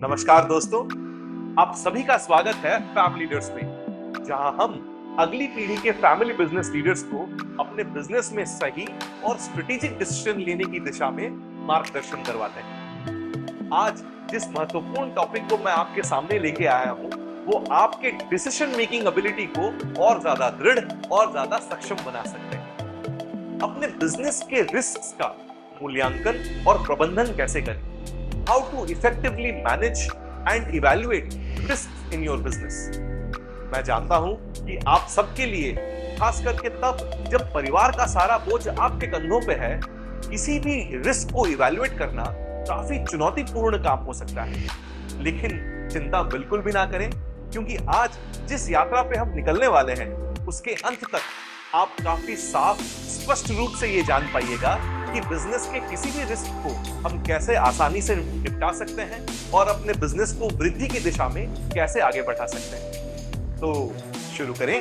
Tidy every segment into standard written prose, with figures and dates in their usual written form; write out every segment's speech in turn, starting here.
नमस्कार दोस्तों, आप सभी का स्वागत है फैमिली लीडर्स में, जहां हम अगली पीढ़ी के फैमिली बिजनेस लीडर्स को अपने बिजनेस में सही और स्ट्रेटेजिक डिसीजन लेने की दिशा में मार्गदर्शन करवाते हैं। आज जिस महत्वपूर्ण टॉपिक को मैं आपके सामने लेके आया हूं, वो आपके डिसीजन मेकिंग एबिलिटी को और ज्यादा दृढ़ और ज्यादा सक्षम बना सकते हैं। अपने बिजनेस के रिस्क का मूल्यांकन और प्रबंधन कैसे करें? How to effectively manage and evaluate risks in your business। मैं जानता हूं कि आप सबके लिए, खास करके तब जब परिवार का सारा बोझ आपके कंधों पे है, किसी भी रिस्क को इवैल्यूएट करना काफी चुनौतीपूर्ण काम हो सकता है। लेकिन चिंता बिल्कुल भी ना करें, क्योंकि आज जिस यात्रा पे हम निकलने वाले हैं, उसके अंत तक आप काफी साफ स्पष्ट रूप से ये जान पाइएगा कि बिजनेस के किसी भी रिस्क को हम कैसे आसानी से निपटा सकते हैं और अपने बिजनेस को वृद्धि की दिशा में कैसे आगे बढ़ा सकते हैं। तो शुरू करें।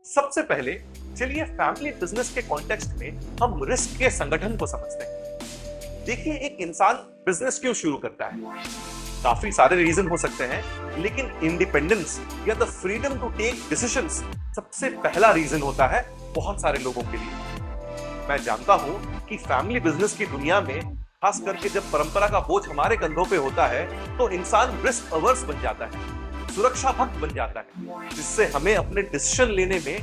सबसे पहले चलिए फैमिली बिजनेस के कॉन्टेक्स्ट में हम रिस्क के संगठन को समझते हैं। देखिए, एक इंसान बिजनेस क्यों शुरू करता है? काफी सारे रीजन हो सकते हैं, लेकिन इंडिपेंडेंस या the freedom to take decisions सबसे पहला रीजन होता है बहुत सारे लोगों के लिए। मैं जानता हूं कि फैमिली बिजनेस की दुनिया में, खास करके जब परंपरा का बोझ हमारे कंधों पे होता है, तो इंसान रिस्क अवर्स बन जाता है, सुरक्षा भक्त बन जाता है, जिससे हमें अपने डिसीजन लेने में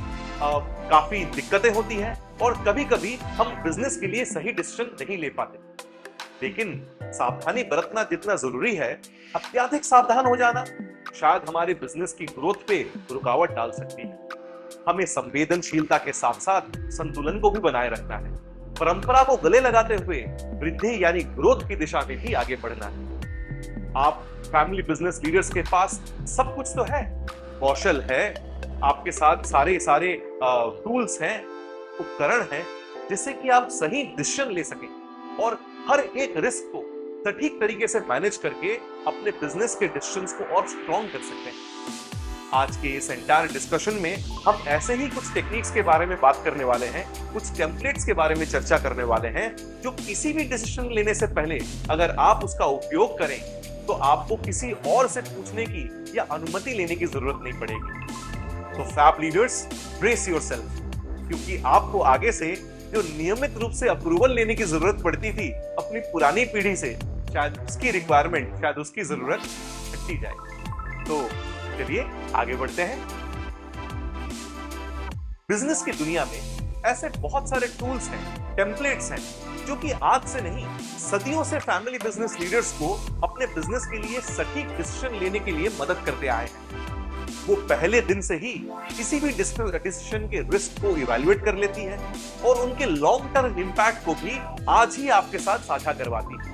काफी दिक्कतें होती हैं और कभी-कभी हम बिजनेस के लिए सही डिसीजन नहीं ले पाते। लेकिन सावधानी बरतना जितना जरूरी है, अत्यधिक सावधान हो जाना शायद हमारे बिजनेस की ग्रोथ पे रुकावट डाल सकती है। हमें संवेदनशीलता के साथ साथ संतुलन को भी बनाए रखना है। परंपरा को गले लगाते हुए वृद्धि यानी ग्रोथ की दिशा में भी आगे बढ़ना है। आप फैमिली बिजनेस लीडर्स के पास सब कुछ तो है, कौशल है, आपके साथ सारे टूल्स हैं, उपकरण हैं, जिससे कि आप सही डिसीजन ले सकें और हर एक रिस्क को सटीक तरीके से मैनेज करके अपने बिजनेस के डिसीजंस को और स्ट्रॉन्ग कर सकते हैं। आज के इस एंटायर डिस्कशन में हम ऐसे ही कुछ टेक्निक्स के बारे में बात करने वाले हैं, कुछ टेम्पलेट्स के बारे में चर्चा करने वाले हैं, जो किसी भी डिसीजन लेने से पहले अगर आप उसका उपयोग करें तो आपको किसी और से पूछने की या अनुमति लेने की जरूरत नहीं पड़ेगी। तो फैब लीडर्स, ब्रेस योरसेल्फ, क्योंकि आपको आगे से जो नियमित रूप से अप्रूवल लेने की जरूरत पड़ती थी अपनी पुरानी पीढ़ी से, शायद उसकी रिक्वायरमेंट, शायद उसकी जरूरत हटती जाए। तो चलिए आगे बढ़ते हैं। बिजनेस की दुनिया में ऐसे बहुत सारे टूल्स हैं, टेम्पलेट्स हैं, जो कि आज से नहीं, सदियों से फैमिली बिजनेस लीडर्स को अपने बिजनेस के लिए सटीक डिसीजन लेने के लिए मदद करते आए हैं। वो पहले दिन से ही किसी भी डिसीजन के रिस्क को इवैल्यूएट कर लेती है और उनके लॉन्ग टर्म इंपैक्ट को भी आज ही आपके साथ साझा करवाती है।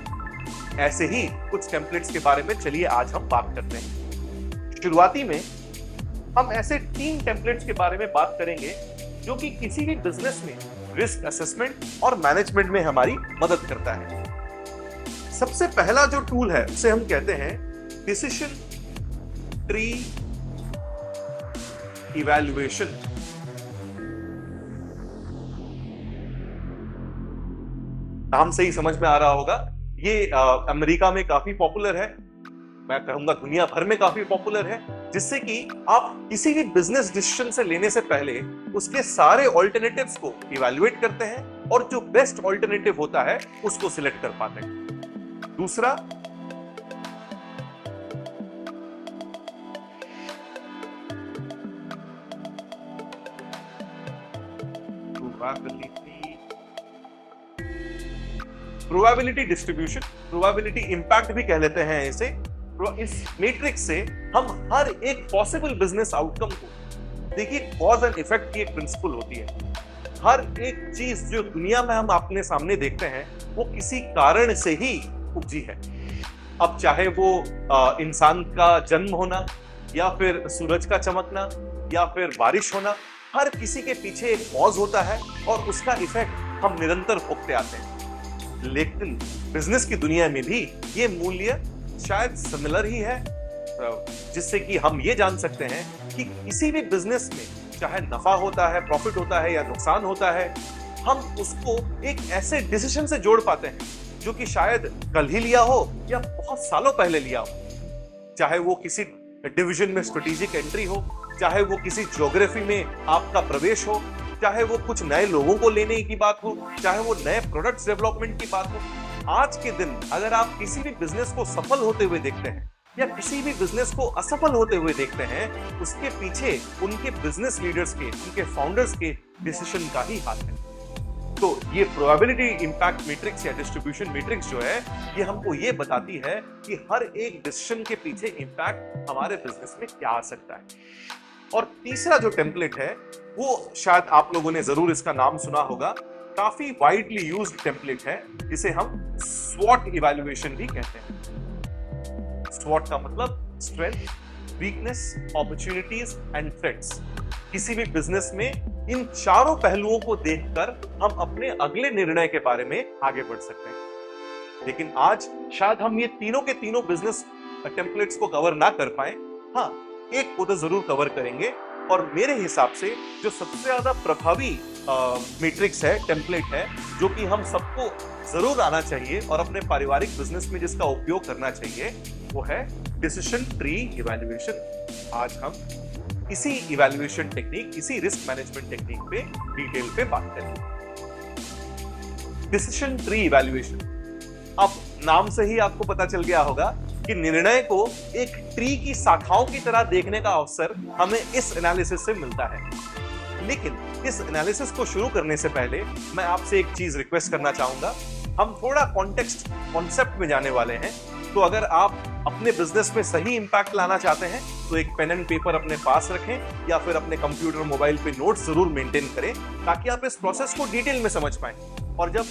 ऐसे ही कुछ टेम्पलेट्स के बारे में चलिए आज हम बात करते हैं। शुरुआती में हम ऐसे 3 टेम्पलेट्स के बारे में बात करेंगे जो कि किसी भी बिजनेस में रिस्क असेसमेंट और मैनेजमेंट में हमारी मदद करता है। सबसे पहला जो टूल है उसे हम कहते हैं डिसीजन ट्री इवैल्यूएशन। नाम से ही समझ में आ रहा होगा, ये अमेरिका में काफी पॉपुलर है, मैं कहूंगा दुनिया भर में काफी पॉपुलर है, जिससे कि आप किसी भी बिजनेस डिसीजन से लेने से पहले उसके सारे ऑल्टरनेटिव्स को इवैल्यूएट करते हैं और जो बेस्ट ऑल्टरनेटिव होता है उसको सिलेक्ट कर पाते हैं। दूसरा, प्रोबेबिलिटी डिस्ट्रीब्यूशन, प्रोबेबिलिटी इंपैक्ट भी कह लेते हैं इसे। इस मैट्रिक्स से हम हर एक पॉसिबल बिजनेस आउटकम को, देखिए कॉज एंड इफेक्ट की एक प्रिंसिपल होती है। हर एक चीज जो दुनिया में हम अपने सामने देखते हैं वो किसी कारण से ही उपजी है। अब चाहे वो इंसान का जन्म होना या फिर सूरज का चमकना या फिर बारिश होना, हर किसी के पीछे एक कॉज होता है और उसका इफेक्ट हम निरंतर भोगते आते हैं। लेकिन बिजनेस की दुनिया में भी ये मूल्य शायद सिमिलर ही है, जिससे कि हम ये जान सकते हैं कि किसी भी बिजनेस में चाहे नफा होता है, प्रॉफिट होता है या नुकसान होता है, हम उसको एक ऐसे डिसीजन से जोड़ पाते हैं जो कि शायद कल ही लिया हो या बहुत सालों पहले लिया हो। चाहे वो किसी डिवीजन में स्ट्रेटेजिक एंट्री हो, चाहे वो किसी ज्योग्राफी में आपका प्रवेश हो, चाहे वो कुछ नए लोगों को लेने की बात हो, चाहे वो नए प्रोडक्ट्स डेवलपमेंट की बात हो। आज के दिन अगर आप किसी भी बिजनेस को सफल होते हुए देखते हैं या किसी भी बिजनेस को असफल होते हुए देखते हैं, उसके पीछे उनके बिजनेस लीडर्स के, उनके फाउंडर्स के डिसीजन का ही हाथ है। तो ये प्रोबेबिलिटी इंपैक्ट मैट्रिक्स या डिस्ट्रीब्यूशन मैट्रिक्स जो है, ये हमको ये बताती है कि हर एक डिसीजन के पीछे इंपैक्ट हमारे बिजनेस में क्या आ सकता है। और तीसरा जो टेम्पलेट है, वो शायद आप लोगों ने जरूर इसका नाम सुना होगा, काफी वाइडली यूज्ड टेम्पलेट है, जिसे हम स्वॉट इवैल्यूएशन भी कहते हैं। स्वॉट का मतलब strength, weakness, opportunities and threats. किसी भी बिजनेस में इन चारों पहलुओं को देखकर हम अपने अगले निर्णय के बारे में आगे बढ़ सकते हैं। लेकिन आज शायद हम ये तीनों के तीनों बिजनेस टेम्पलेट्स को कवर ना कर पाए। हाँ, एक को तो जरूर कवर करेंगे, और मेरे हिसाब से जो सबसे ज्यादा प्रभावी मैट्रिक्स है, टेम्पलेट है, जो कि हम सबको जरूर आना चाहिए और अपने पारिवारिक बिजनेस में जिसका उपयोग करना चाहिए, वो है डिसीजन ट्री इवैल्यूएशन। आज हम इसी इवैल्यूएशन टेक्निक, इसी रिस्क मैनेजमेंट टेक्निक पे डिटेल पे बात करेंगे। डिसीजन ट्री इवैल्यूएशन, अब नाम से ही आपको पता चल गया होगा कि निर्णय को एक ट्री की शाखाओं की तरह देखने का अवसर हमें इस एनालिसिस से मिलता है। लेकिन इस एनालिसिस को शुरू करने से पहले मैं आपसे एक चीज रिक्वेस्ट करना चाहूंगा। हम थोड़ा कॉन्सेप्ट में जाने वाले हैं, तो अगर आप अपने बिजनेस में सही इंपैक्ट लाना चाहते हैं तो एक पेन एंड पेपर अपने पास रखें या फिर अपने कंप्यूटर मोबाइल पे नोट्स जरूर मेंटेन करें, ताकि आप इस प्रोसेस को डिटेल में समझ पाएं। और जब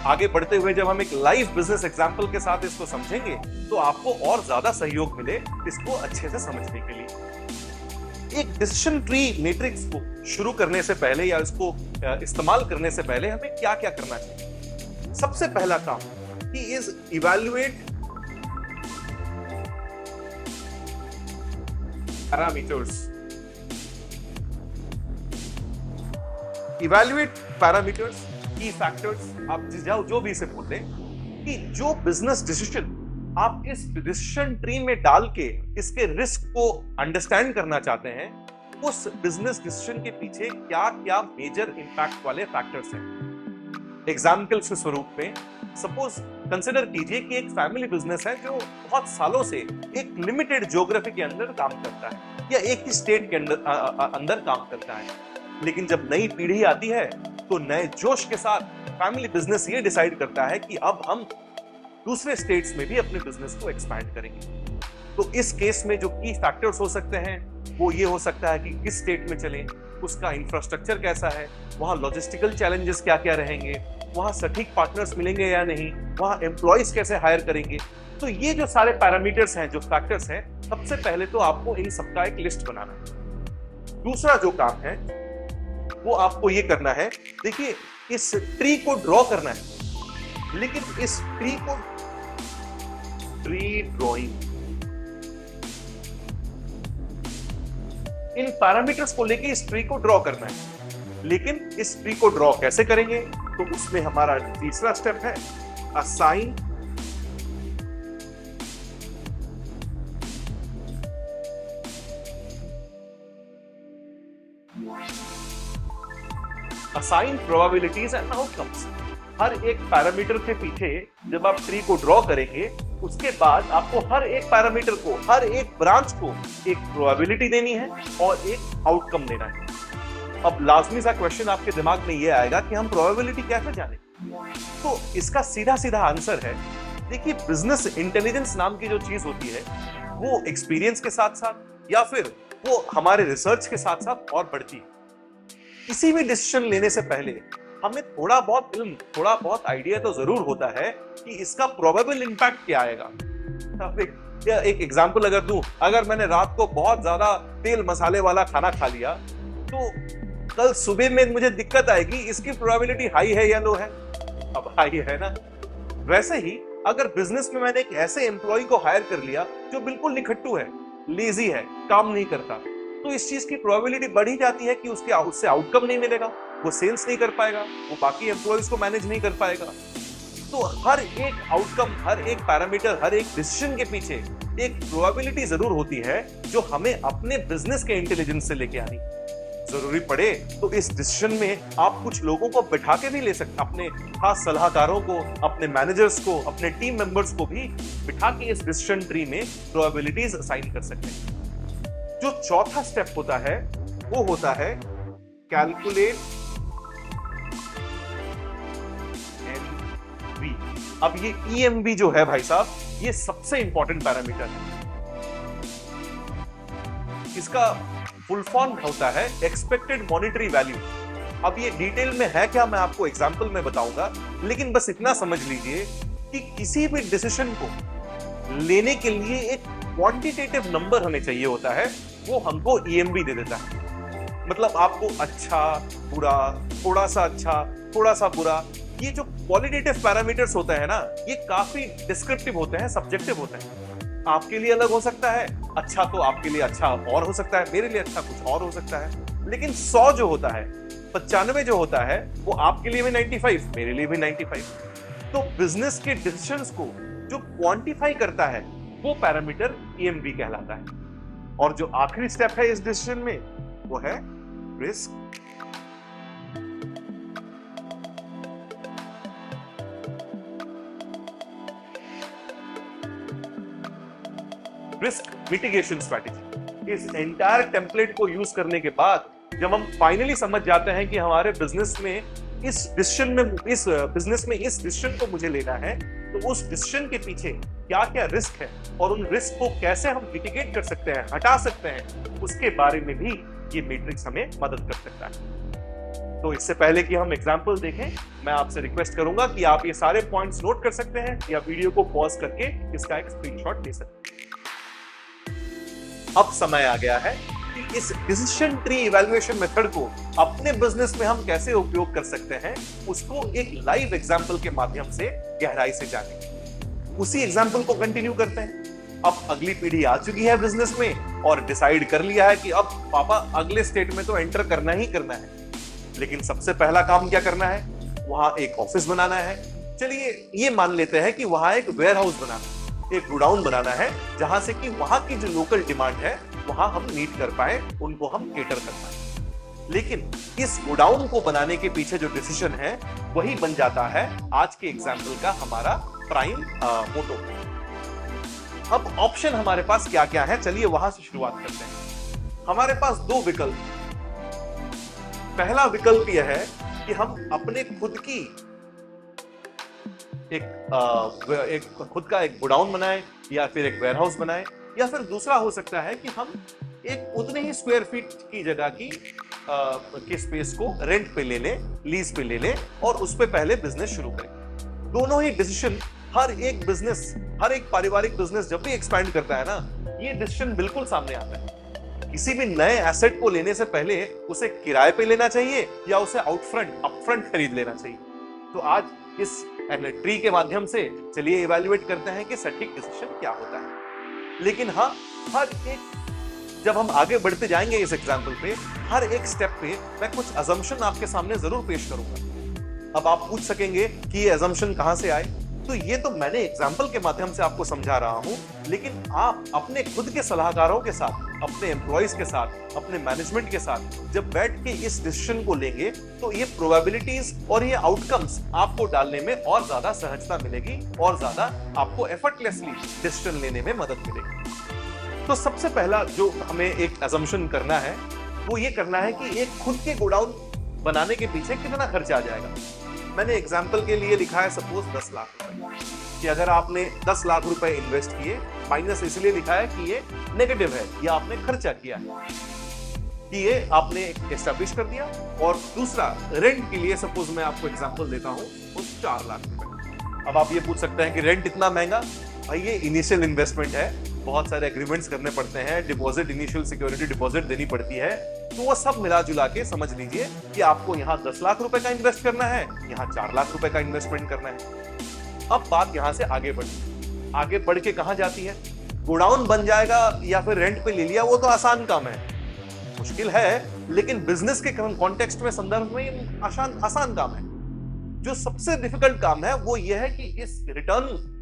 आगे बढ़ते हुए जब हम एक लाइव बिजनेस एग्जांपल के साथ इसको समझेंगे, तो आपको और ज्यादा सहयोग मिले इसको अच्छे से समझने के लिए। एक डिसीजन ट्री मैट्रिक्स को शुरू करने से पहले या इसको इस्तेमाल करने से पहले हमें क्या क्या करना चाहिए? सबसे पहला काम he is evaluate parameters. Evaluate parameters, की फैक्टर्स, आप जो भी इसे बोलते हैं, कि जो बिजनेस डिसीजन आप इस डिसीजन ट्री में डाल के इसके रिस्क को अंडरस्टैंड करना चाहते हैं, उस बिजनेस डिसीजन के पीछे क्या क्या मेजर इंपैक्ट वाले फैक्टर्स हैं। एग्जाम्पल के स्वरूप में सपोज कंसिडर कीजिए कि एक फैमिली बिजनेस है जो बहुत सालों से एक लिमिटेड ज्योग्राफी के अंदर काम करता है या एक ही स्टेट के अंदर काम करता है। लेकिन जब नई पीढ़ी आती है तो नए जोश के साथ फैमिली बिजनेस ये डिसाइड करता है कि अब हम दूसरे स्टेट्स में भी अपने बिजनेस को एक्सपैंड करेंगे। तो इस केस में जो की फैक्टर्स हो सकते हैं वो ये हो सकता है कि किस स्टेट में चलें, उसका इंफ्रास्ट्रक्चर कैसा है, वहां लॉजिस्टिकल चैलेंजेस क्या क्या रहेंगे, वहां सटीक पार्टनर्स मिलेंगे या नहीं, वहां एम्प्लॉइज कैसे हायर करेंगे। तो ये जो सारे पैरामीटर्स हैं, जो फैक्टर्स हैं, सबसे पहले तो आपको इन सबका एक लिस्ट बनाना है। दूसरा जो काम है वो आपको ये करना है, देखिए इस ट्री को ड्रॉ करना है, लेकिन इस ट्री को ट्री ड्रॉइंग इन पैरामीटर्स को लेके इस ट्री को ड्रॉ करना है। लेकिन इस ट्री को ड्रॉ कैसे करेंगे? तो उसमें हमारा तीसरा स्टेप है assign assign probabilities and outcomes. हर एक पैरामीटर के पीछे जब आप ट्री को ड्रॉ करेंगे, उसके बाद आपको हर एक पैरामीटर को, हर एक ब्रांच को एक प्रोबेबिलिटी देनी है और एक आउटकम देना है। अब लाजमी सा क्वेश्चन आपके दिमाग में ये आएगा कि हम प्रोबेबिलिटी कैसे जाने? तो इसका सीधा सीधा आंसर है, देखिए बिजनेस इंटेलिजेंस नाम की जो चीज होती है वो एक्सपीरियंस के साथ साथ या फिर वो हमारे रिसर्च के साथ साथ और बढ़ती है। किसी भी डिसीजन लेने से पहले हमें थोड़ा बहुत इल्म, थोड़ा बहुत आइडिया तो जरूर होता है कि इसका प्रोबेबल इंपैक्ट क्या आएगा। एक एग्जांपल अगर दूं, अगर मैंने रात को बहुत ज्यादा तेल मसाले वाला खाना खा लिया तो कल सुबह में मुझे दिक्कत आएगी, इसकी प्रोबेबिलिटी हाई है या लो है? अब हाई है ना। वैसे ही अगर बिजनेस में मैंने एक ऐसे एम्प्लॉय को हायर कर लिया जो बिल्कुल निखट्टू है, लेजी है, काम नहीं करता, तो इस चीज की प्रोबेबिलिटी बढ़ ही जाती है कि उससे आउटकम नहीं मिलेगा। वो सेल्स नहीं कर पाएगा, वो बाकी एम्प्लॉयज को मैनेज नहीं कर पाएगा। तो हर एक आउटकम, हर एक पैरामीटर, हर एक डिसीजन के पीछे एक प्रोबेबिलिटी जरूर होती है जो हमें अपने बिजनेस के इंटेलिजेंस से लेके आनी। जरूरी पड़े तो इस डिसीजन में आप कुछ लोगों को बैठा के भी ले सकते, अपने खास सलाहकारों को, अपने मैनेजर्स को, अपने टीम मेंबर्स को भी बिठा के इस डिसीजन ट्री में प्रोबेबिलिटीज असाइन कर सकते हैं। जो चौथा स्टेप होता है वो होता है कैलकुलेट एनवी। अब ये ईएमवी जो है भाई साहब, ये सबसे इंपॉर्टेंट पैरामीटर है। इसका फुल फॉर्म होता है एक्सपेक्टेड मॉनेटरी वैल्यू। अब ये डिटेल में है क्या, मैं आपको एग्जांपल में बताऊंगा, लेकिन बस इतना समझ लीजिए कि किसी भी डिसीजन को लेने के लिए एक क्वांटिटेटिव नंबर हमें चाहिए होता है, वो हमको ईएमवी दे देता है। मतलब आपको अच्छा, बुरा, थोड़ा सा अच्छा, थोड़ा सा बुरा, ये जो क्वालिटेटिव पैरामीटर्स होते हैं ना, ये काफी डिस्क्रिप्टिव होते हैं, सब्जेक्टिव होते हैं। आपके लिए अलग हो सकता है, अच्छा तो आपके लिए अच्छा और हो सकता है, मेरे लिए अच्छा कुछ और हो सकता है। लेकिन 100 जो होता है, 95 जो होता है, वो आपके लिए भी 95, मेरे लिए भी 95। तो बिजनेस के डिसीजंस को जो क्वांटिफाई करता है वो पैरामीटर ईएमवी कहलाता है। और जो आखिरी स्टेप है इस डिसीजन में वो है रिस्क। Risk mitigation strategy. इस एंटायर टेम्पलेट को यूज करने के बाद जब हम फाइनली समझ जाते हैं कि हमारे बिजनेस में इस डिसीजन को मुझे लेना है, तो उस डिसीजन के पीछे क्या क्या रिस्क है और उन रिस्क को कैसे हम मिटिगेट कर सकते हैं, हटा सकते हैं, उसके बारे में भी ये मैट्रिक्स हमें मदद कर सकता है। तो इससे पहले कि हम एग्जांपल देखें, मैं आपसे रिक्वेस्ट करूंगा कि आप ये सारे पॉइंट्स नोट कर सकते हैं या वीडियो को पॉज करके इसका एक स्क्रीनशॉट ले सकते हैं। अब समय आ गया है कि इस डिसीजन ट्री इवैल्यूएशन मेथड को अपने बिजनेस में हम कैसे उपयोग कर सकते हैं, उसको एक लाइव एग्जांपल के माध्यम से गहराई से जानें। उसी एग्जांपल को कंटिन्यू करते हैं। अब अगली पीढ़ी आ चुकी है बिजनेस में और डिसाइड कर लिया है कि अब पापा अगले स्टेट में तो एंटर करना ही करना है, लेकिन सबसे पहला काम क्या करना है, वहां एक ऑफिस बनाना है। चलिए ये मान लेते हैं कि वहां एक वेयर हाउस बनाना है, एक गोडाउन बनाना है, जहां से कि वहां की जो लोकल डिमांड है वहां हम मीट कर पाए, उनको हम केटर कर पाए। लेकिन इस गोडाउन को बनाने के पीछे जो डिसीजन है वही बन जाता है आज के एग्जाम्पल का हमारा प्राइम मोटो। अब ऑप्शन हमारे पास क्या क्या है, चलिए वहां से शुरुआत करते हैं। हमारे पास दो विकल्प। पहला विकल्प यह है कि हम अपने खुद की खुद का एक गोडाउन बनाएं या फिर एक वेयरहाउस बनाएं, या फिर दूसरा हो सकता है कि हम एक उतने ही स्क्वायर फीट की जगह की स्पेस को रेंट पे ले लें, लीज पे ले लें और उस पे पहले बिजनेस शुरू करें। दोनों ही डिसीजन हर एक पारिवारिक बिजनेस जब भी एक्सपैंड करता है ना, ये डिसीजन बिल्कुल सामने आता है। किसी भी नए एसेट को लेने से पहले उसे किराए पे लेना चाहिए या उसे अपफ्रंट खरीद लेना चाहिए। तो आज इस ट्री के माध्यम से चलिए इवैल्यूएट करते हैं कि सटीक डिसीजन क्या होता है। लेकिन हाँ, जब हम आगे बढ़ते जाएंगे इस एग्जाम्पल पे, हर एक स्टेप पे मैं कुछ अजम्पशन आपके सामने जरूर पेश करूंगा। अब आप पूछ सकेंगे कि ये अजम्पशन कहां से आए, तो ये तो मैंने एग्जाम्पल के माध्यम से आपको समझा रहा हूं, लेकिन आप अपने खुद के सलाहकारों के साथ, अपने एम्प्लॉइज के साथ, अपने मैनेजमेंट के साथ जब बैठ के इस डिसीजन को लेंगे तो ये प्रोबेबिलिटीज और ये आउटकम्स आपको डालने में और ज्यादा सहजता मिलेगी और ज्यादा आपको एफर्टलेसली डिसीजन लेने में मदद मिलेगी। तो सबसे पहला जो हमें एक असम्पशन करना है वो ये करना है कि एक खुद के गोडाउन बनाने के पीछे कितना खर्चा आ जाएगा। मैंने एग्जाम्पल के लिए लिखा है सपोज 10 लाख रुपए, कि अगर आपने 10 लाख रुपए इन्वेस्ट किए, माइनस इसलिए लिखा है कि ये नेगेटिव है, या आपने खर्चा किया है, कि ये आपने एस्टैब्लिश कर दिया। और दूसरा रेंट के लिए सपोज मैं आपको एग्जांपल देता हूं, वो 4 लाख रुपए। अब आप ये पूछ सकते हैं कि रेंट इतना महंगा, भाई ये इनिशियल इन्वेस्टमेंट है, बहुत सारे एग्रीमेंट्स करने पड़ते हैं, डिपॉजिट, इनिशियल सिक्योरिटी डिपॉजिट देनी पड़ती है, तो वो सब मिला जुला के समझ लीजिए कि आपको यहाँ 10 लाख रुपए का इन्वेस्ट करना है, यहाँ 4 लाख रुपए का इन्वेस्टमेंट करना है। अब बात यहाँ से आगे बढ़ के कहाँ जाती है, गोडाउन बन जाएगा या फिर रेंट पे ले लिया, वो तो आसान काम है। मुश्किल है लेकिन बिजनेस के कॉन्टेक्स्ट में, संदर्भ में ये आसान काम है। जो सबसे डिफिकल्ट काम है वो ये है कि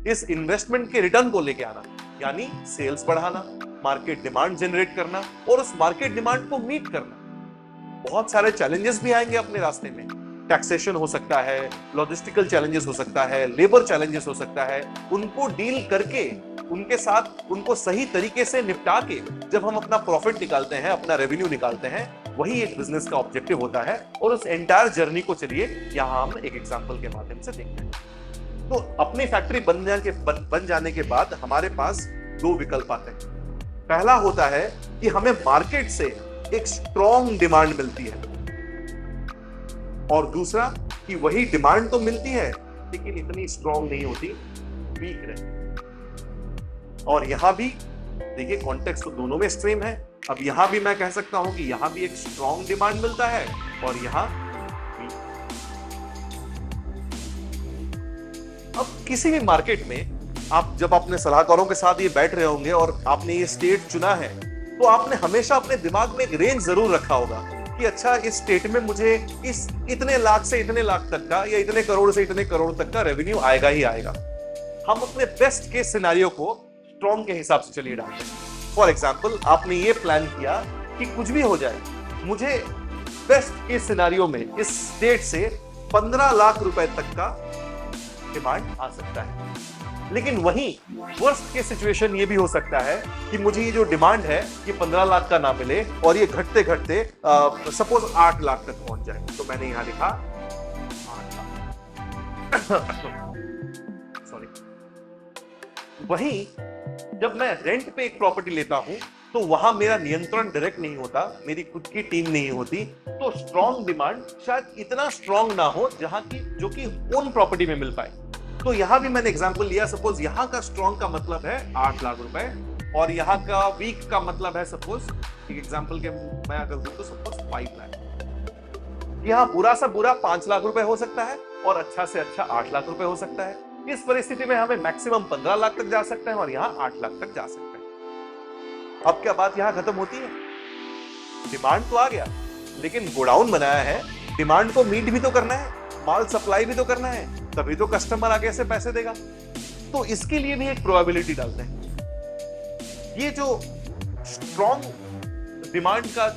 इस इन्वेस्टमेंट के रिटर्न को लेके आना, यानी सेल्स बढ़ाना, मार्केट डिमांड जनरेट करना और उस मार्केट डिमांड को मीट करना। बहुत सारे चैलेंजेस भी आएंगे अपने रास्ते में। टैक्सेशन हो सकता है, लॉजिस्टिकल चैलेंजेस हो सकता है, लेबर चैलेंजेस हो सकता है। उनको डील करके, उनके साथ उनको सही तरीके से निपटा के जब हम अपना प्रॉफिट निकालते हैं, अपना रेवेन्यू निकालते हैं, वही एक बिजनेस का ऑब्जेक्टिव होता है। और उस एंटायर जर्नी को चलिए यहां हम एक एग्जांपल के माध्यम से देखते हैं। तो अपनी फैक्ट्री बन जाने के बाद हमारे पास दो विकल्प आते हैं। पहला होता है कि हमें मार्केट से एक स्ट्रॉन्ग डिमांड मिलती है, और दूसरा कि वही डिमांड तो मिलती है लेकिन इतनी स्ट्रॉन्ग नहीं होती, वीक रहती। और यहां भी देखिए कॉन्टेक्स्ट तो दोनों में एक्सट्रीम है। अब यहां भी मैं कह सकता हूं कि यहां भी एक स्ट्रॉन्ग डिमांड मिलता है और यहां वीक। अब किसी भी मार्केट में आप जब अपने सलाहकारों के साथ ये बैठ रहे होंगे और आपने ये स्टेट चुना है, तो आपने हमेशा अपने दिमाग में एक रेंज जरूर रखा होगा कि अच्छा इस स्टेट में मुझे इस इतने लाख से इतने लाख तक का या इतने करोड़ से इतने करोड़ तक का रेवेन्यू आएगा ही आएगा। हम अपने बेस्ट केस सिनेरियो को स्ट्रॉन्ग के हिसाब से चलिए डालते हैं। फॉर एग्जाम्पल, आपने ये प्लान किया कि कुछ भी हो जाए, मुझे बेस्ट केस सिनेरियो में इस स्टेट से 15 लाख रुपए तक का डिमांड आ सकता है। लेकिन वहीं वर्स्ट के सिचुएशन ये भी हो सकता है कि मुझे ये जो डिमांड है ये 15 लाख का ना मिले और ये घटते घटते सपोज 8 लाख तक पहुंच जाए। तो मैंने यहां लिखा 8 लाख। सॉरी। वहीं जब मैं रेंट पे एक प्रॉपर्टी लेता हूं तो वहां मेरा नियंत्रण डायरेक्ट नहीं होता, मेरी खुद की टीम नहीं होती, तो स्ट्रॉन्ग डिमांड शायद इतना स्ट्रॉन्ग ना हो जहां की जो कि ओन प्रॉपर्टी में मिल पाए। तो यहां भी मैंने एग्जांपल लिया, सपोज यहां का स्ट्रॉन्ग का मतलब है 8 लाख रुपए और यहां का वीक का मतलब है सपोज, एक एग्जांपल के मैं अगर दूं तो सपोज 5 लाख। यहां बुरा सा बुरा 5 लाख रुपए हो सकता है और अच्छा से अच्छा 8 लाख रुपए हो सकता है। इस परिस्थिति में हमें मैक्सिमम 15 लाख तक जा सकते हैं और यहां 8 लाख तक जा सकते हैं। अब क्या बात यहां खत्म होती है? डिमांड तो आ गया, लेकिन गोडाउन बनाया है, डिमांड को मीट भी तो करना है, माल सप्लाई भी तो करना है, तभी तो कस्टमर आगे से पैसे देगा। तो इसके लिए भी एक प्रोबेबिलिटी डालते हैं। ये जो स्ट्रॉन्ग डिमांड का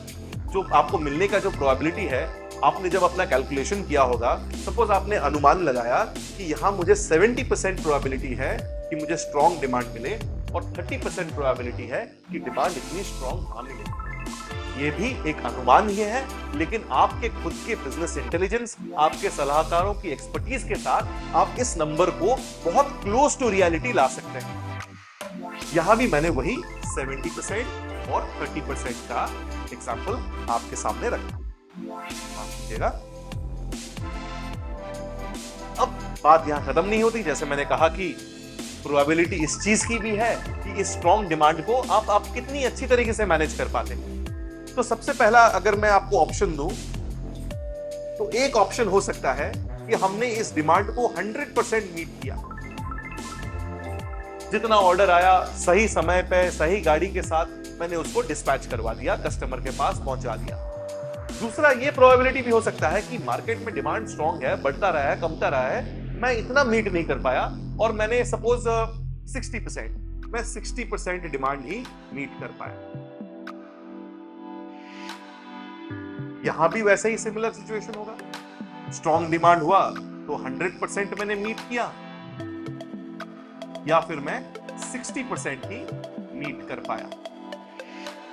जो आपको मिलने का जो प्रोबेबिलिटी है, आपने जब अपना कैलकुलेशन किया होगा, सपोज आपने अनुमान लगाया कि यहां मुझे 70% प्रोबेबिलिटी है कि मुझे स्ट्रॉन्ग डिमांड मिले और 30% प्रोबेबिलिटी है कि डिमांड इतनी स्ट्रॉन्ग ना मिले। ये भी एक अनुमान ही है, लेकिन आपके खुद के बिजनेस इंटेलिजेंस, आपके सलाहकारों की एक्सपर्टीज के साथ आप इस नंबर को बहुत क्लोज टू रियलिटी ला सकते हैं। यहां भी मैंने वही 70% और 30% का एग्जांपल आपके सामने रखा। अब बात यहां खत्म नहीं होती। जैसे मैंने कहा कि प्रोबेबिलिटी इस चीज की भी है कि इस स्ट्रॉन्ग डिमांड को आप कितनी अच्छी तरीके से मैनेज कर पाते हैं। तो सबसे पहला अगर मैं आपको ऑप्शन दूं तो एक ऑप्शन हो सकता है कि हमने इस डिमांड को 100% मीट किया। जितना ऑर्डर आया सही समय पे सही गाड़ी के साथ मैंने उसको डिस्पैच करवा दिया, कस्टमर के पास पहुंचा दिया। दूसरा ये प्रोबेबिलिटी भी हो सकता है कि मार्केट में डिमांड स्ट्रांग है, बढ़ता रहा है, कमता रहा है, मैं इतना मीट नहीं कर पाया और मैंने सपोज 60% डिमांड ही मीट कर पाया। यहां भी वैसे ही सिमिलर सिचुएशन होगा। स्ट्रांग डिमांड हुआ तो 100% मैंने मीट किया या फिर मैं 60% ही मीट कर पाया।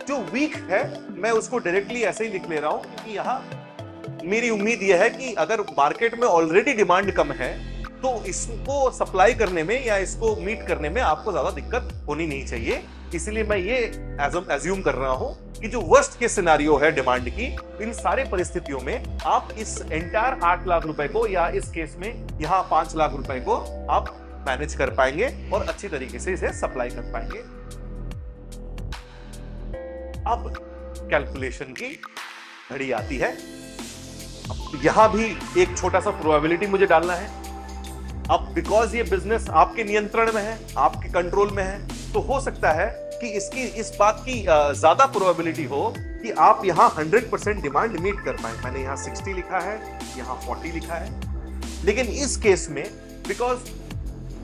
जो वीक है मैं उसको डायरेक्टली ऐसे ही लिख ले रहा हूं क्योंकि यहां मेरी उम्मीद यह है कि अगर मार्केट में ऑलरेडी डिमांड कम है तो इसको सप्लाई करने में या इसको मीट करने में आपको ज्यादा दिक्कत होनी नहीं चाहिए। इसलिए मैं ये एज्यूम कर रहा हूं कि जो वर्स्ट केस सिनेरियो है डिमांड की, इन सारे परिस्थितियों में आप इस एंटायर 8 लाख रुपए को या इस केस में यहां 5 लाख रुपए को आप मैनेज कर पाएंगे और अच्छी तरीके से इसे सप्लाई कर पाएंगे। अब कैलकुलेशन की घड़ी आती है। अब यहां भी एक छोटा सा प्रोबेबिलिटी मुझे डालना है। अब बिकॉज ये बिजनेस आपके नियंत्रण में है, आपके कंट्रोल में है, तो हो सकता है कि इसकी इस बात की ज्यादा प्रोबेबिलिटी हो कि आप यहाँ 100% डिमांड मीट कर पाए। मैंने यहाँ 60 लिखा है, यहाँ 40 लिखा है, लेकिन इस केस में बिकॉज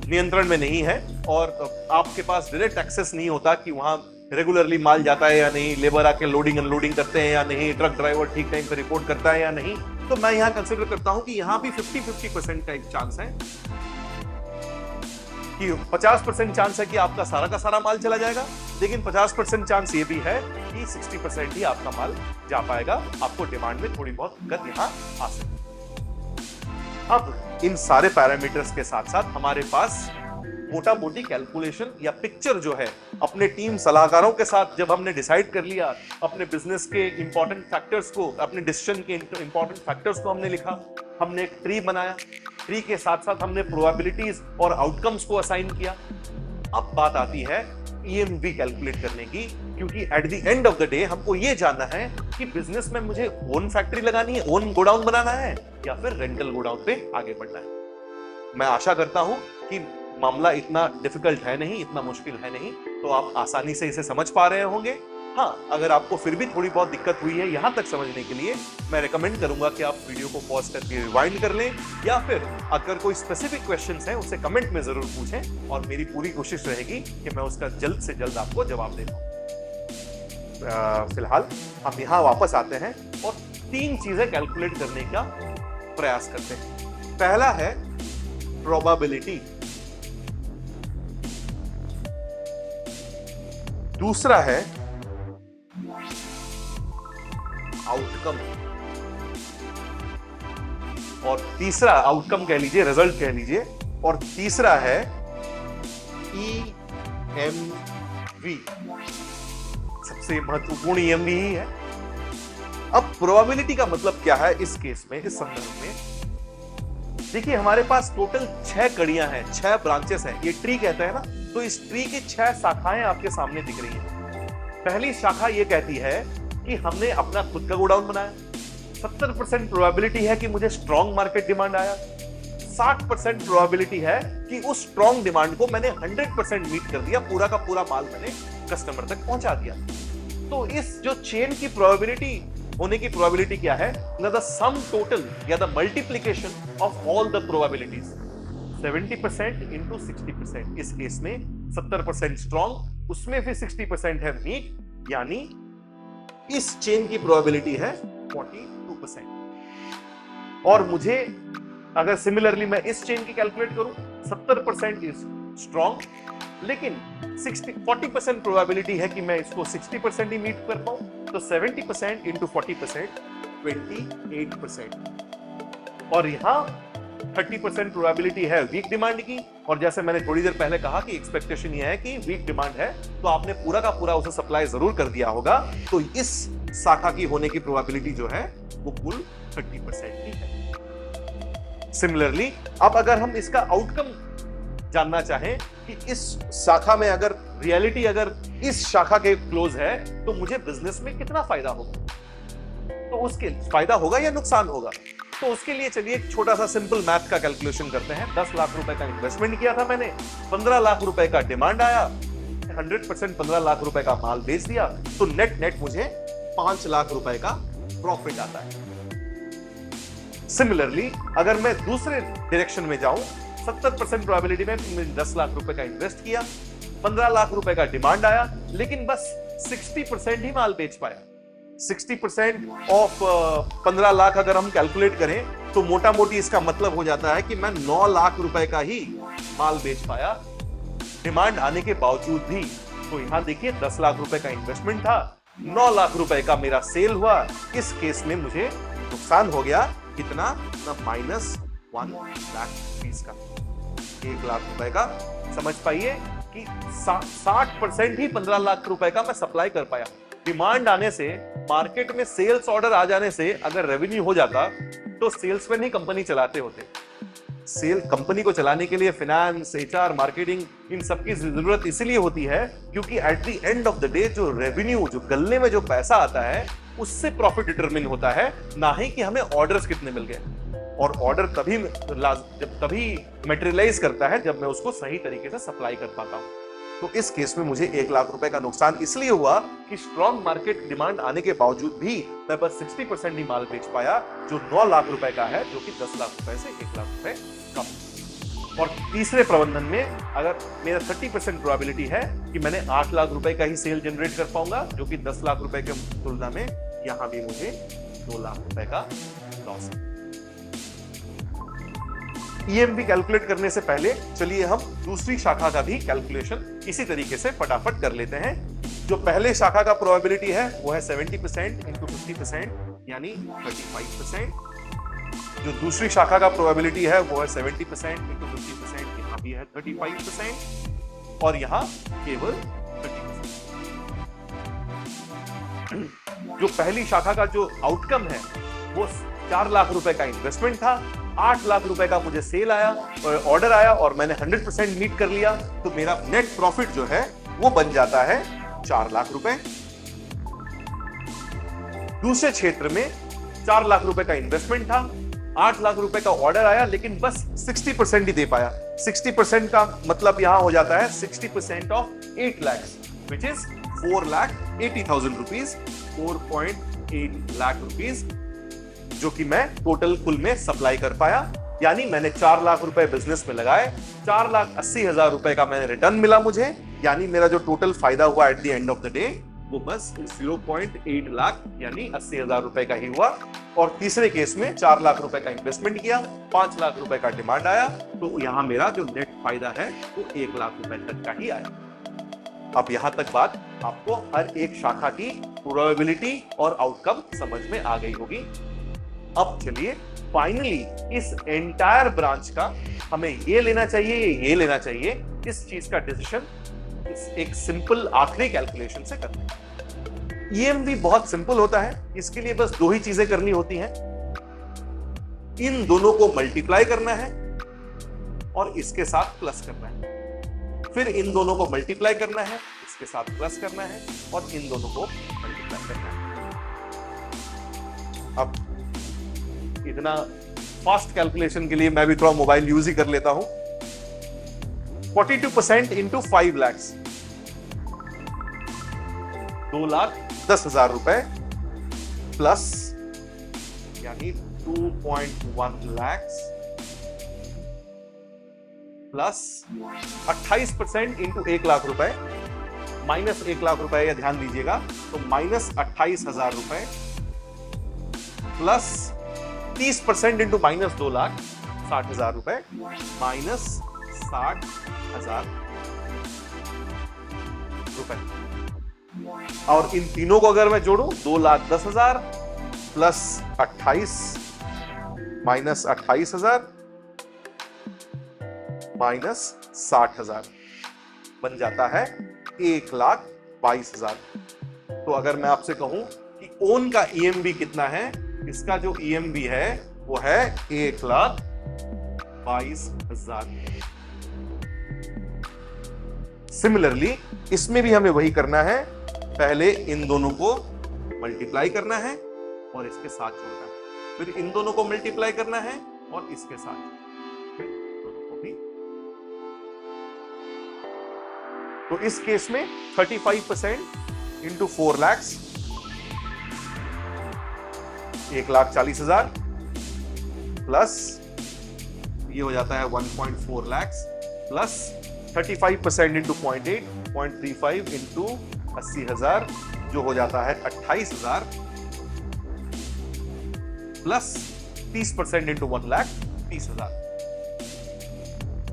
नियंत्रण में नहीं है और आपके पास डायरेक्ट एक्सेस नहीं होता कि वहां रेगुलरली माल जाता है या नहीं, लेबर आके लोडिंग अनलोडिंग करते हैं या नहीं, ट्रक ड्राइवर ठीक टाइम पे रिपोर्ट करता है या नहीं, तो मैं यहाँ कंसिडर करता हूं कि यहाँ भी 50-50% का एक चांस है कि 50% चांस है कि आपका सारा का सारा माल चला जाएगा, लेकिन 50% चांस ये भी है कि 60% ही आपका माल जा पाएगा, आपको डिमांड में थोड़ी बहुत दिक्कत यहाँ आ सकती है। अब इन सारे पैरामीटर्स के साथ साथ हमारे पास मोटा मोटी कैलकुलेशन या पिक्चर जो है, अपने टीम सलाहकारों के साथ जब हमने डिसाइड कर लिया, अपने बिजनेस के इंपॉर्टेंट फैक्टर्स को, अपने डिसीजन के इंपॉर्टेंट फैक्टर्स को हमने लिखा, हमने एक ट्री बनाया, ट्री के साथ साथ हमने प्रोबेबिलिटीज और आउटकम्स को असाइन किया। अब बात आती है ईएमवी कैलकुलेट करने की, क्योंकि at the end of the day हमको ये जानना है कि बिजनेस में मुझे ओन फैक्ट्री लगानी है, ओन गोडाउन बनाना है या फिर रेंटल गोडाउन पे आगे बढ़ना है। मैं आशा करता हूं कि मामला इतना डिफिकल्ट है नहीं, इतना मुश्किल है नहीं, तो आप आसानी से इसे समझ पा रहे होंगे। हाँ, अगर आपको फिर भी थोड़ी बहुत दिक्कत हुई है यहां तक समझने के लिए, मैं रेकमेंड करूंगा कि आप वीडियो को पॉज करके रिवाइंड कर लें, या फिर अगर कोई स्पेसिफिक क्वेश्चंस हैं उसे कमेंट में जरूर पूछें और मेरी पूरी कोशिश रहेगी कि मैं उसका जल्द से जल्द आपको जवाब दे पाऊं। फिलहाल हम यहां वापस आते हैं और 3 चीजें कैलकुलेट करने का प्रयास करते हैं। पहला है प्रोबेबिलिटी, दूसरा है आउटकम, और तीसरा आउटकम कह लीजिए, रिजल्ट कह लीजिए, और तीसरा है ईएमवी। सबसे महत्वपूर्ण ईएमवी ही है। अब प्रोबेबिलिटी का मतलब क्या है इस केस में, इस संदर्भ में? देखिए, हमारे पास टोटल 6 कड़ियां हैं, 6 ब्रांचेस हैं, ये ट्री कहते हैं ना, तो इस ट्री की 6 शाखाएं आपके सामने दिख रही हैं। पहली शाखा ये कहती है कि हमने अपना खुद का गोडाउन बनाया, 70% प्रोबेबिलिटी है कि मुझे स्ट्रॉन्ग मार्केट डिमांड आया, 60% प्रोबेबिलिटी है कि उस स्ट्रॉन्ग डिमांड को मैंने 100% मीट कर दिया, पूरा का पूरा माल मैंने कस्टमर तक पहुंचा दिया। तो इस जो चेन की प्रोबेबिलिटी होने की प्रोबेबिलिटी क्या है? द सम टोटल या the multiplication of all the probabilities, 70% into 60%। इस केस में 70% स्ट्रॉन्ग, उसमें फिर 60% है मीट, यानी इस चेन की प्रोबेबिलिटी है 42%। और मुझे अगर सिमिलरली मैं इस चेन की कैलकुलेट करूं, 70% इज स्ट्रॉन्ग, लेकिन 40% प्रोबेबिलिटी है कि मैं इसको 60% ही मीट कर पाऊं, तो 70% इंटू 40%, 28%। और यहां 30% प्रोबेबिलिटी है वीक डिमांड की, और जैसे मैंने थोड़ी देर पहले कहा कि एक्सपेक्टेशन यह है कि वीक डिमांड है तो आपने पूरा का पूरा उसे सप्लाई जरूर कर दिया होगा, तो इस शाखा की होने की प्रोबेबिलिटी जो है वो कुल 30% ही है। सिमिलरली अब अगर हम इसका आउटकम जानना चाहें कि इस शाखा में अगर रियलिटी अगर इस शाखा के क्लोज है तो मुझे बिजनेस में कितना फायदा होगा, तो उसके फायदा होगा या नुकसान होगा, तो उसके लिए चलिए एक छोटा सा सिंपल मैथ का कैलकुलेशन करते हैं। 10 लाख रुपए का इन्वेस्टमेंट किया था मैंने, 15 लाख रुपए का डिमांड आया, 100% 15 लाख रुपए का माल बेच दिया, तो नेट मुझे 5 लाख रुपए का प्रॉफिट आता है। सिमिलरली अगर मैं दूसरे डायरेक्शन में जाऊं, 70% प्रोबेबिलिटी में मैंने 10 लाख रुपए का इन्वेस्ट किया, 15 लाख रुपए का डिमांड आया, लेकिन बस 60% ही माल बेच पाया। 60% ऑफ 15 लाख अगर हम कैलकुलेट करें तो मोटा मोटी इसका मतलब हो जाता है कि मैं 9 लाख रुपए का ही माल बेच पाया डिमांड आने के बावजूद भी। तो यहां देखिए 10 लाख रुपए का इन्वेस्टमेंट था, 9 लाख रुपए का मेरा सेल हुआ। इस केस में मुझे नुकसान हो गया कितना? -1 लाख रुपीस का, 1 लाख रुपए का। समझ पाइए कि 60% ही 15 लाख रुपए का मैं सप्लाई कर पाया। डिमांड आने से, मार्केट में सेल्स ऑर्डर आ जाने से अगर रेवेन्यू हो जाता तो सेल्समैन ही कंपनी चलाते होते। सेल कंपनी को चलाने के लिए फाइनेंस, एचआर, मार्केटिंग, इन सब की जरूरत इसलिए होती है क्योंकि at the end of the day जो रेवेन्यू, जो गल्ले में जो पैसा आता है उससे प्रॉफिट डिटरमिन होता है, ना ही कि हमें ऑर्डर्स कितने मिल गए। और ऑर्डर तभी मटेरियलाइज करता है जब मैं उसको सही तरीके से सप्लाई कर पाता हूं। तो इस केस में मुझे 1 लाख रुपए का नुकसान इसलिए हुआ कि स्ट्रॉन्ग मार्केट डिमांड आने के बावजूद भी मैं बस 60% ही माल बेच पाया, जो 9 लाख रुपए का है, जो कि 10 लाख रुपए से 1 लाख रुपए कम। और तीसरे प्रबंधन में अगर मेरा 30% प्रोबेबिलिटी है कि मैंने 8 लाख रुपए का ही सेल जनरेट कर पाऊंगा, जो कि 10 लाख रुपए के तुलना में यहां भी मुझे 2 लाख रुपए का लॉस है। ईएमवी कैलकुलेट करने से पहले चलिए हम दूसरी शाखा का भी कैलकुलेशन इसी तरीके से फटाफट कर लेते हैं। जो पहले शाखा का प्रोबेबिलिटी है वो है 70% इंटू 50% यानी 35%। जो दूसरी शाखा का प्रोबेबिलिटी है वो है 70% इंटू 50%, यहां भी है 35% और यहां केवल 30%। जो पहली शाखा का जो आउटकम है वो 4 लाख रुपए का इन्वेस्टमेंट था, 8 लाख रुपए का मुझे सेल आया और ऑर्डर आया और मैंने 100% मीट कर लिया, तो मेरा नेट प्रॉफिट जो है वो बन जाता है 4 लाख रुपए। दूसरे क्षेत्र में 4 लाख रुपए का इन्वेस्टमेंट था, 8 लाख रुपए का ऑर्डर आया, लेकिन बस 60% ही दे पाया। 60% का मतलब यहां हो जाता है 60% of 8 lakh which is 4,80,000 rupees, 4.8 lakh rupees, जो कि मैं टोटल कुल में सप्लाई कर पाया। यानी मैंने 4 लाख रुपए बिजनेस में लगाए, 4,80,000 रुपए का मैंने रिटर्न मिला मुझे, यानी मेरा जो टोटल फायदा हुआ at the end of the day वो बस 0.8 लाख यानी 80,000 रुपए का ही हुआ। और तीसरे केस में 4 लाख रुपए का इन्वेस्टमेंट किया, 5 लाख रुपए का डिमांड आया, तो यहां मेरा जो नेट फायदा है वो 1 लाख रुपए तक का ही आया। अब यहां तक बात आपको हर एक शाखा की प्रोबेबिलिटी और आउटकम समझ में आ गई होगी। अब चलिए फाइनली इस एंटायर ब्रांच का हमें ये लेना चाहिए, ये लेना चाहिए, इस चीज का डिसीजन एक सिंपल आखिरी कैलकुलेशन से करते हैं। ईएमवी बहुत सिंपल होता है, इसके लिए बस 2 ही चीजें करनी होती हैं। इन दोनों को मल्टीप्लाई करना है और इसके साथ प्लस करना है, फिर इन दोनों को मल्टीप्लाई करना है, इसके साथ प्लस करना है और इन दोनों को मल्टीप्लाई करना है। अब इतना फास्ट कैलकुलेशन के लिए मैं भी थोड़ा मोबाइल यूज ही कर लेता हूं। 42% इंटू 5 लाख, 2,10,000 रुपए प्लस यानी 2.1 लाख प्लस 28% इंटू 1 लाख रुपए माइनस 1 लाख रुपए, या ध्यान दीजिएगा, तो माइनस 28,000 रुपए प्लस 30% इंटू माइनस 2 लाख 60,000 रुपए माइनस 60,000 रुपए। और इन तीनों को अगर मैं जोड़ूं 2,10,000 प्लस 28 माइनस 28,000 माइनस 60,000 बन जाता है 1,22,000। तो अगर मैं आपसे कहूं कि ओन का ईएमवी कितना है, इसका जो ईएमवी है वो है 1,22,000। सिमिलरली इसमें भी हमें वही करना है, पहले इन दोनों को मल्टीप्लाई करना है और इसके साथ जोड़ना है, फिर इन दोनों को मल्टीप्लाई करना है और इसके साथ फिर दोनों को भी। तो इस केस में 35% इंटू 4 लाख 1,40,000 प्लस ये हो जाता है 1.4 लाख प्लस 35% इंटू 0.8 0.35 इंटू 80,000 जो हो जाता है 28,000 प्लस 30% इंटू 1 लाख 30,000।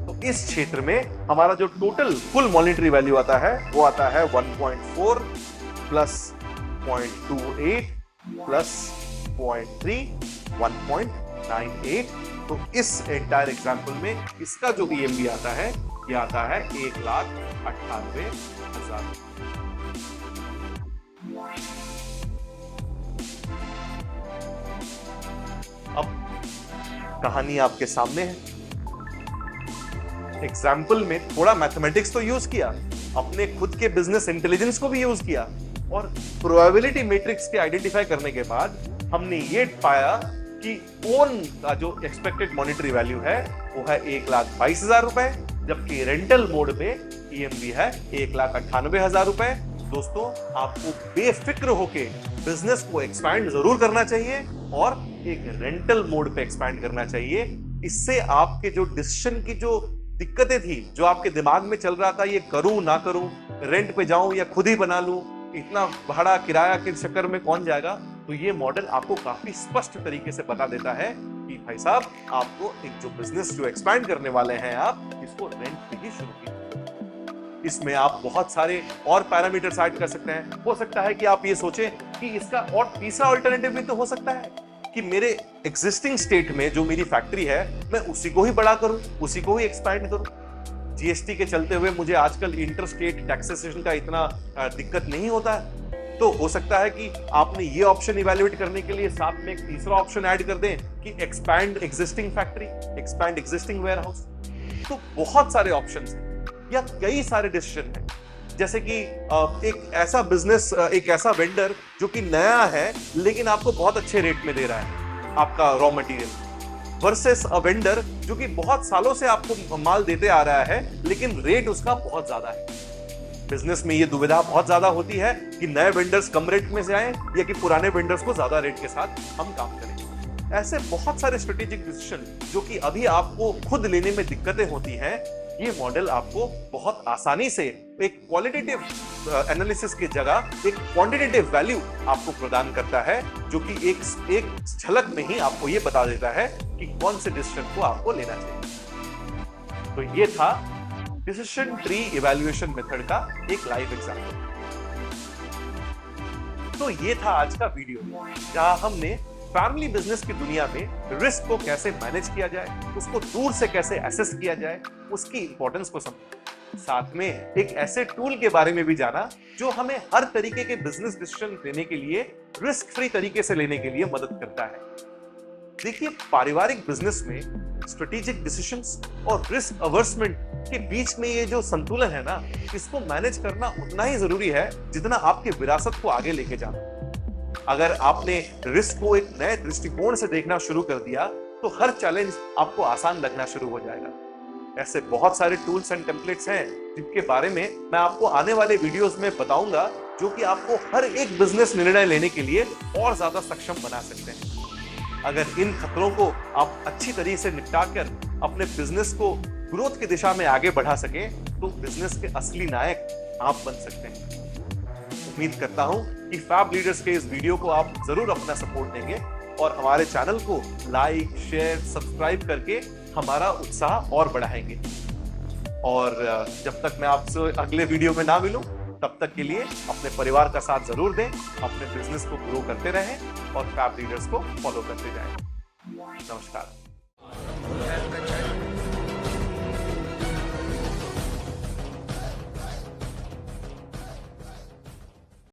तो इस क्षेत्र में हमारा जो टोटल फुल मॉनिटरी वैल्यू आता है वो आता है 1.4 प्लस 0.28 प्लस 0.3 1.98। तो इस एंटायर एग्जाम्पल में इसका जो ईएमवी आता है ये आता है 1,98,000। अब कहानी आपके सामने है। एग्जाम्पल में थोड़ा मैथमेटिक्स तो यूज किया, अपने खुद के बिजनेस इंटेलिजेंस को भी यूज किया और प्रोबेबिलिटी मैट्रिक्स के आइडेंटिफाई करने के बाद हमने ये पाया कि ओन का जो एक्सपेक्टेड मॉनिटरी वैल्यू है वो है 1,22,000 रुपए जबकि रेंटल मोड पे ईएमवी है 1,98,000 रुपए। दोस्तों, आपको बेफिक्र होके बिजनेस को एक्सपैंड जरूर करना चाहिए और एक रेंटल मोड पे एक्सपैंड करना चाहिए। इससे आपके जो डिसीजन की जो दिक्कतें थी, जो आपके दिमाग में चल रहा था, ये करूं ना करूं, रेंट पे जाऊं या खुद ही बना लूं, इतना भाड़ा किराया के चक्कर में कौन जाएगा, तो ये मॉडल आपको काफी स्पष्ट तरीके से बता देता है कि भाई साहब, आपको एक जो बिजनेस जो एक्सपैंड करने वाले हैं, आप इसको रेंट पे ही शुरू कीजिए। इसमें आप बहुत सारे और पैरामीटर्स ऐड कर सकते हैं। हो सकता है कि आप ये सोचें कि इसका और तीसरा अल्टरनेटिव भी तो हो सकता है कि मेरे एग्जिस्टिंग स्टेट में जो मेरी फैक्ट्री है, मैं उसी को ही बड़ा करूं, उसी को ही एक्सपैंड करूं। जीएसटी के चलते हुए मुझे आजकल इंटर स्टेट टैक्सेशन का इतना दिक्कत नहीं होता है। तो हो सकता है कि आपने ये ऑप्शन इवैल्यूएट करने के लिए साथ में एक तीसरा ऑप्शन ऐड कर दें कि expand existing factory, expand existing warehouse. तो बहुत सारे ऑप्शंस हैं या कई सारे डिसीजन हैं। जैसे कि एक ऐसा बिजनेस, एक ऐसा वेंडर जो कि नया है लेकिन आपको बहुत अच्छे रेट में दे रहा है आपका raw material, versus a vendor जो कि बहुत सालों से आपको माल देते आ रहा है लेकिन रेट उसका बहुत ज्यादा है। बिजनेस में ये दुविधा बहुत ज्यादा होती है कि नए वेंडर्स कम रेट में से आए या कि पुराने वेंडर्स को ज्यादा रेट के साथ हम काम करें। ऐसे बहुत सारे स्ट्रेटेजिक डिसीजन जो कि अभी आपको खुद लेने में दिक्कतें होती हैं, ये मॉडल आपको बहुत आसानी से एक क्वालिटेटिव एनालिसिस की जगह एक क्वांटिटेटिव वैल्यू आपको प्रदान करता है, जो कि एक झलक में ही आपको ये बता देता है कि कौन से डिसीजन को आपको लेना चाहिए। तो ये था डिसीजन ट्री इवैल्यूएशन मेथड का एक लाइव एग्जांपल। तो ये था आज का वीडियो, जहां हमने फैमिली बिजनेस की दुनिया में रिस्क को कैसे मैनेज किया जाए, उसको दूर से कैसे एसेस किया जाए, उसकी इंपॉर्टेंस को समझा। साथ में एक ऐसे टूल के बारे में भी जाना जो हमें हर तरीके के बिजनेस डिसीजन लेने के लिए रिस्क फ्री तरीके से लेने के लिए मदद करता है। देखिए, पारिवारिक बिजनेस में स्ट्रेटेजिक डिसीजंस और रिस्क अवर्समेंट के बीच में ये जो संतुलन है ना, इसको मैनेज करना उतना ही जरूरी है जितना आपके विरासत को आगे लेके जाना। अगर आपने रिस्क को एक नए दृष्टिकोण से देखना शुरू कर दिया तो हर चैलेंज आपको आसान लगना शुरू हो जाएगा। ऐसे बहुत सारे टूल्स एंड टेम्पलेट्स हैं जिनके बारे में मैं आपको आने वाले वीडियोस में बताऊंगा, जो कि आपको हर एक बिजनेस निर्णय लेने के लिए और ज्यादा सक्षम बना सकते हैं। अगर इन खतरों को आप अच्छी तरीके से निपटा कर अपने बिजनेस को ग्रोथ की दिशा में आगे बढ़ा सके, तो बिजनेस के असली नायक आप बन सकते हैं। उम्मीद करता हूं कि फैब लीडर्स के इस वीडियो को आप जरूर अपना सपोर्ट देंगे और हमारे चैनल को लाइक, शेयर, सब्सक्राइब करके हमारा उत्साह और बढ़ाएंगे। और जब तक मैं आपसे अगले वीडियो में ना मिलूं, तब तक के लिए अपने परिवार का साथ जरूर दें, अपने बिजनेस को ग्रो करते रहें और फैब लीडर्स को फॉलो करते जाएं। नमस्कार।